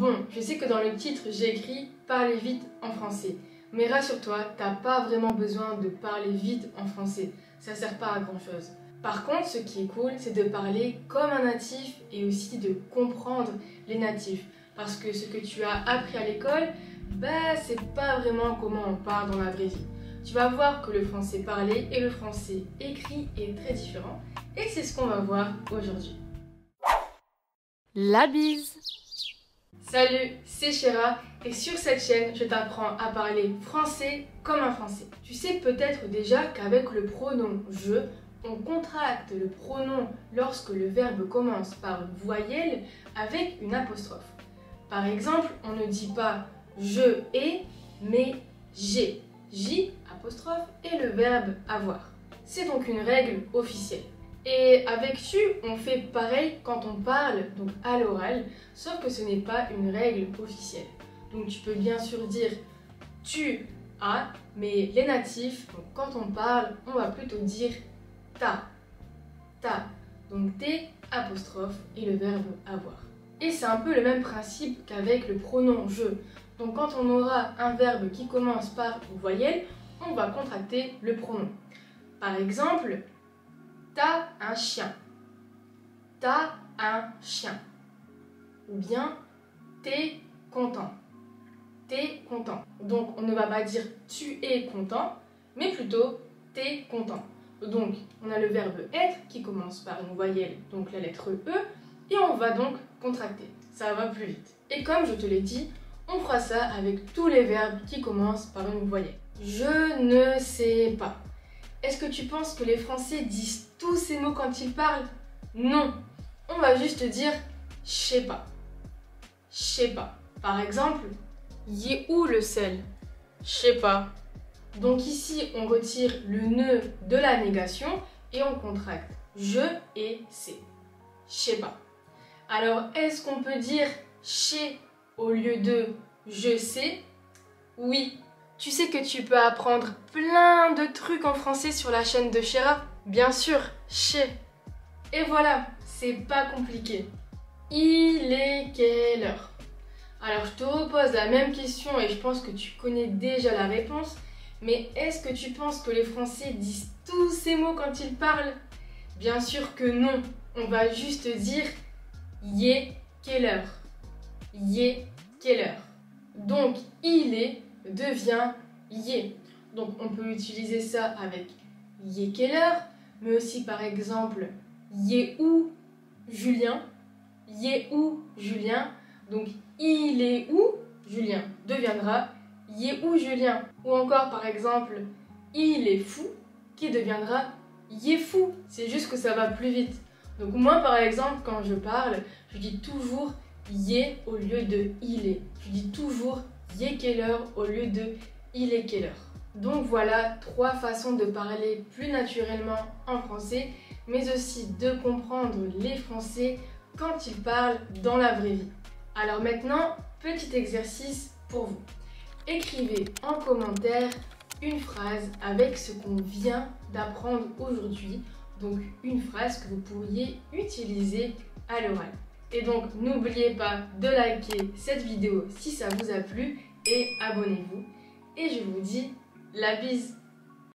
Bon, je sais que dans le titre, j'ai écrit « Parlez vite en français ». Mais rassure-toi, t'as pas vraiment besoin de parler vite en français. Ça sert pas à grand chose. Par contre, ce qui est cool, c'est de parler comme un natif et aussi de comprendre les natifs. Parce que ce que tu as appris à l'école, c'est pas vraiment comment on parle dans la vraie vie. Tu vas voir que le français parlé et le français écrit est très différent. Et c'est ce qu'on va voir aujourd'hui. La bise. Salut, c'est Chéra et sur cette chaîne, je t'apprends à parler français comme un français. Tu sais peut-être déjà qu'avec le pronom « je », on contracte le pronom lorsque le verbe commence par une voyelle avec une apostrophe. Par exemple, on ne dit pas « je ai », mais « j'ai ». J apostrophe et le verbe « avoir ». C'est donc une règle officielle. Et avec tu, on fait pareil quand on parle, donc à l'oral, sauf que ce n'est pas une règle officielle. Donc tu peux bien sûr dire tu as, mais les natifs, donc quand on parle, on va plutôt dire ta. Ta. Donc t apostrophe et le verbe avoir. Et c'est un peu le même principe qu'avec le pronom je. Donc quand on aura un verbe qui commence par une voyelle, on va contracter le pronom. Par exemple, t'as un chien. T'as un chien. Ou bien t'es content. T'es content. Donc on ne va pas dire tu es content, mais plutôt t'es content. Donc on a le verbe être qui commence par une voyelle, donc la lettre E, et on va donc contracter. Ça va plus vite. Et comme je te l'ai dit, on fera ça avec tous les verbes qui commencent par une voyelle. Je ne sais pas. Est-ce que tu penses que les Français disent tous ces mots quand ils parlent? Non. On va juste dire « je sais pas ». Je sais pas. Par exemple, « y est où le sel ?» Je sais pas. Donc ici, on retire le ne de la négation et on contracte « je » et « sais ». Je sais pas. Alors, est-ce qu'on peut dire « sais » au lieu de « je sais » ? Oui. Tu sais que tu peux apprendre plein de trucs en français sur la chaîne de Chéra? Bien sûr, Ché. Et voilà, c'est pas compliqué. Il est quelle heure? Alors je te repose la même question et je pense que tu connais déjà la réponse. Mais est-ce que tu penses que les Français disent tous ces mots quand ils parlent? Bien sûr que non. On va juste dire y est quelle heure? Y est quelle heure? Donc il est devient y est. Donc on peut utiliser ça avec y est quelle heure, mais aussi par exemple y est où Julien? Y est où Julien? Donc il est où Julien deviendra y est où Julien? Ou encore par exemple il est fou qui deviendra y est fou. C'est juste que ça va plus vite. Donc moi par exemple quand je parle, je dis toujours y est au lieu de il est. Je dis toujours y est quelle heure au lieu de il est quelle heure. Donc voilà 3 façons de parler plus naturellement en français, mais aussi de comprendre les Français quand ils parlent dans la vraie vie. Alors maintenant, petit exercice pour vous. Écrivez en commentaire une phrase avec ce qu'on vient d'apprendre aujourd'hui, donc une phrase que vous pourriez utiliser à l'oral. Et donc n'oubliez pas de liker cette vidéo si ça vous a plu et abonnez-vous. Et je vous dis la bise.